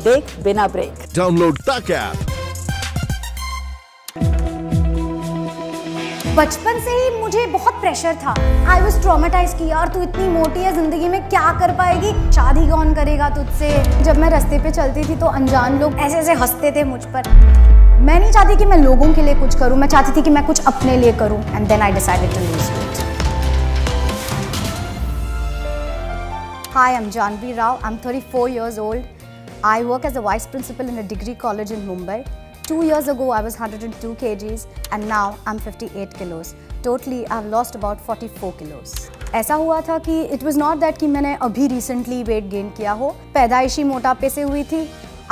देख बिना break. Download तक ऐप। बचपन से ही मुझे बहुत प्रेशर था। आई वॉज ट्रॉमेटाइज की यार तू इतनी मोटी है, जिंदगी में क्या कर पाएगी, शादी कौन करेगा तुझसे। जब मैं रास्ते पे चलती थी तो अनजान लोग ऐसे ऐसे हंसते थे मुझ पर। मैं नहीं चाहती कि मैं लोगों के लिए कुछ करूं, मैं चाहती थी कि मैं कुछ अपने लिए करूं। And then I decided to lose weight. Hi, I'm Janvi Rao. I'm 34 years old. I work as a vice principal in a degree college in Mumbai. 2 years ago, I was 102 kgs and now I'm 58 kilos. Totally, I've lost about 44 kilos. ऐसा हुआ था कि it was not that कि मैंने अभी recently weight gain किया हो। पैदाइशी मोटापे से हुई थी।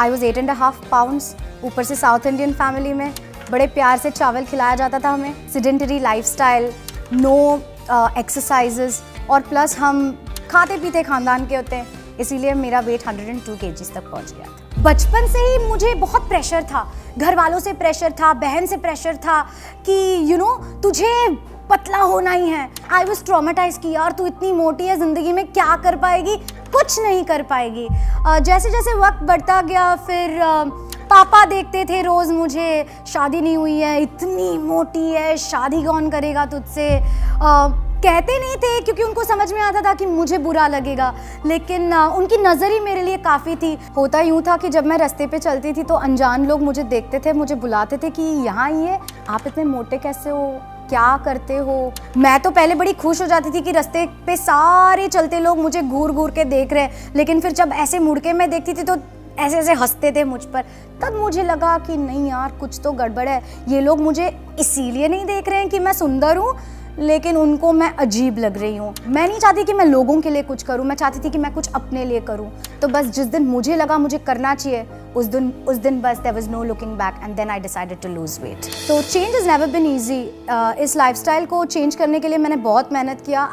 I was 8.5 pounds. ऊपर से South Indian family में बड़े प्यार से चावल खिलाया जाता था हमें। Sedentary lifestyle, no exercises और प्लस हम खाते पीते खानदान के होते हैं, इसीलिए मेरा वेट 102 kgs तक पहुंच गया था। बचपन से ही मुझे बहुत प्रेशर था, घर वालों से प्रेशर था, बहन से प्रेशर था कि तुझे पतला होना ही है। आई वॉज ट्रॉमेटाइज की यार तू इतनी मोटी है, जिंदगी में क्या कर पाएगी, कुछ नहीं कर पाएगी। जैसे जैसे वक्त बढ़ता गया फिर पापा देखते थे रोज़ मुझे, शादी नहीं हुई है, इतनी मोटी है, शादी कौन करेगा तुझसे। कहते नहीं थे क्योंकि उनको समझ में आता था कि मुझे बुरा लगेगा, लेकिन उनकी नज़र ही मेरे लिए काफ़ी थी। होता यूँ था कि जब मैं रास्ते पे चलती थी तो अनजान लोग मुझे देखते थे, मुझे बुलाते थे कि यहाँ आइए, आप इतने मोटे कैसे हो, क्या करते हो। मैं तो पहले बड़ी खुश हो जाती थी कि रास्ते पे सारे चलते लोग मुझे घूर घूर के देख रहे हैं, लेकिन फिर जब ऐसे मुड़ के मैं देखती थी तो ऐसे ऐसे हंसते थे मुझ पर। तब मुझे लगा कि नहीं यार, कुछ तो गड़बड़ है। ये लोग मुझे इसीलिए नहीं देख रहे हैं कि मैं सुंदर हूँ, लेकिन उनको मैं अजीब लग रही हूँ। मैं नहीं चाहती कि मैं लोगों के लिए कुछ करूँ, मैं चाहती थी कि मैं कुछ अपने लिए करूँ। तो बस जिस दिन मुझे लगा मुझे करना चाहिए, उस दिन बस there was no looking back and then I decided to lose weight. तो change is never been easy. इस लाइफस्टाइल को चेंज करने के लिए मैंने बहुत मेहनत किया।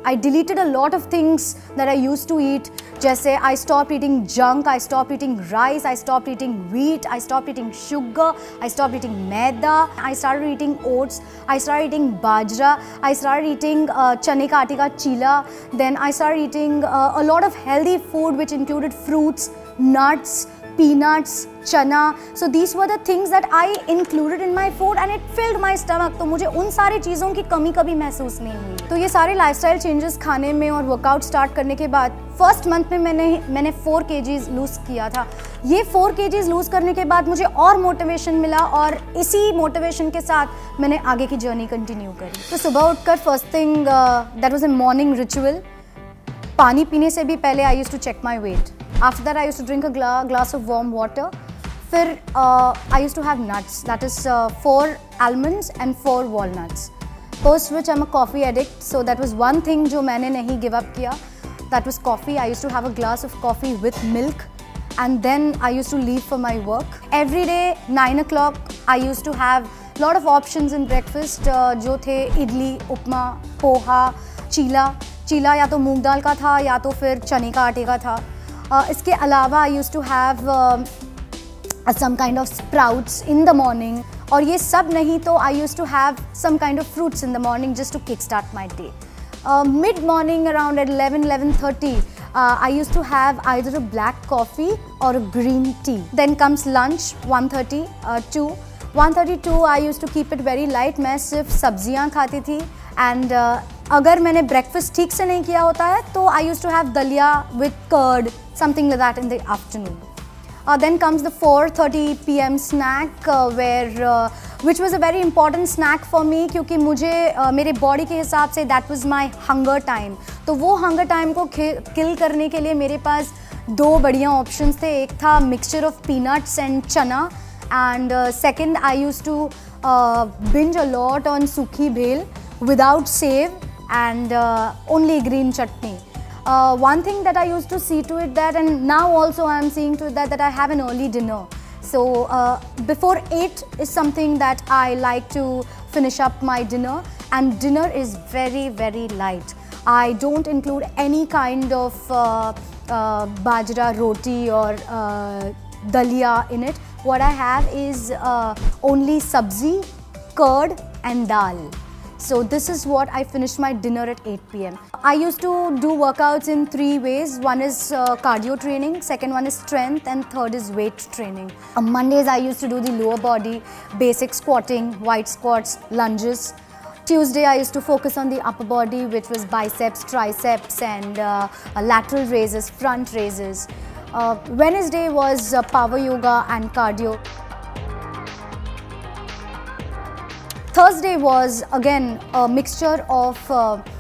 I deleted a lot of things that I used to eat. जैसे I stopped eating junk, I stopped eating rice, I stopped eating wheat, I stopped eating sugar, I stopped eating maida, I started eating oats, I started eating bajra, I started eating chane ka aate ka chila. Then I started eating a lot of healthy food which included fruits, nuts, peanuts, chana. So these were the things that I included in my food and it filled my stomach. तो मुझे उन सारी चीज़ों की कमी कभी महसूस नहीं हुई। तो ये सारे लाइफस्टाइल चेंजेस खाने में और वर्कआउट स्टार्ट करने के बाद फर्स्ट मंथ में मैंने 4 kgs लूज़ किया था। ये 4 kgs लूज़ करने के बाद मुझे और मोटिवेशन मिला और इसी मोटिवेशन के साथ मैंने आगे की जर्नी कंटिन्यू करी। तो सुबह उठकर first thing that was a morning ritual. पानी पीने से भी पहले I used to check my weight. After that, I used to drink a glass of warm water. फिर I used to have nuts, that is 4 almonds and 4 walnuts. Post which I'm a coffee addict, so that was one thing जो मैंने नहीं give up किया. That was coffee. I used to have a glass of coffee with milk, and then I used to leave for my work. Every day 9 o'clock, I used to have lot of options in breakfast. जो थे इडली, उपमा, पोहा, चीला या तो मूंग दाल का था या तो फिर चने का आटे का था। इसके अलावा I use to have some kind of sprouts in the morning, और ये सब नहीं तो I use to have some kind of fruits in the morning just to kick start my day. Mid morning around at 11:30 I used to have either a black coffee or a green tea. Then comes lunch 1:30 to 1:32 I used to keep it very light. मैं सिर्फ सब्जियाँ खाती थी and अगर मैंने breakfast ठीक से नहीं किया होता है तो I use to have daliya with curd, something like that in the afternoon. Then comes the 4:30 p.m. snack which was a very important snack for me क्योंकि मुझे मेरे बॉडी के हिसाब से that was my hunger time. तो वो hunger time को किल करने के लिए मेरे पास 2 बढ़िया options थे। एक था mixture of peanuts and chana and second I used to binge a lot on सूखी भेल without save and only green chutney. One thing that I used to see to it that, and now also I am seeing to it that I have an early dinner. So before 8 is something that I like to finish up my dinner, and dinner is very, very light. I don't include any kind of bajra roti or dalia in it. What I have is only sabzi, curd and dal. So this is what I finished my dinner at 8 p.m. I used to do workouts in 3 ways. One is cardio training, second one is strength, and third is weight training. On Mondays I used to do the lower body, basic squatting, wide squats, lunges. Tuesday I used to focus on the upper body, which was biceps, triceps, and lateral raises, front raises. Wednesday was power yoga and cardio. Thursday was again a mixture of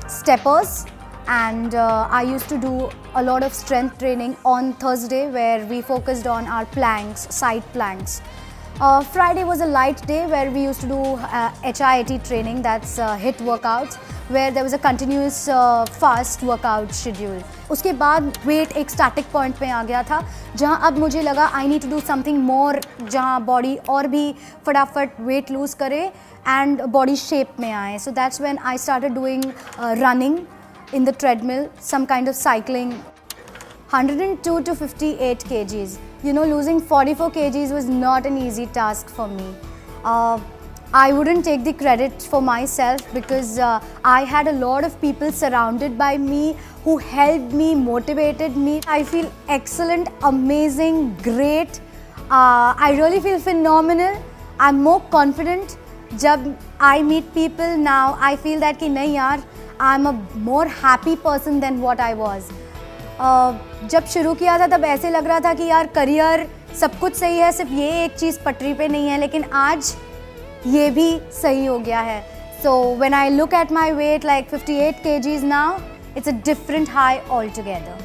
steppers, and I used to do a lot of strength training on Thursday, where we focused on our planks, side planks. Friday was a light day where we used to do HIIT training, that's HIIT workouts, where there was a continuous fast workout schedule. उसके बाद weight एक static point पे आ गया था, जहाँ अब मुझे लगा I need to do something more, जहाँ body और भी फटाफट weight lose करे and body shape में आए. So that's when I started doing running in the treadmill, some kind of cycling. 102 to 58 kgs. You know, losing 44 kgs was not an easy task for me. I wouldn't take the credit for myself because I had a lot of people surrounded by me who helped me, motivated me. I feel excellent, amazing, great. I really feel phenomenal. I'm more confident. जब I meet people now, I feel that कि नहीं यार, I'm a more happy person than what I was. जब शुरू किया था तब ऐसे लग रहा था कि यार करियर सब कुछ सही है, सिर्फ ये एक चीज़ पटरी पे नहीं है, लेकिन आज ये भी सही हो गया है. So when I look at my weight like 58 kgs now, it's a different high altogether.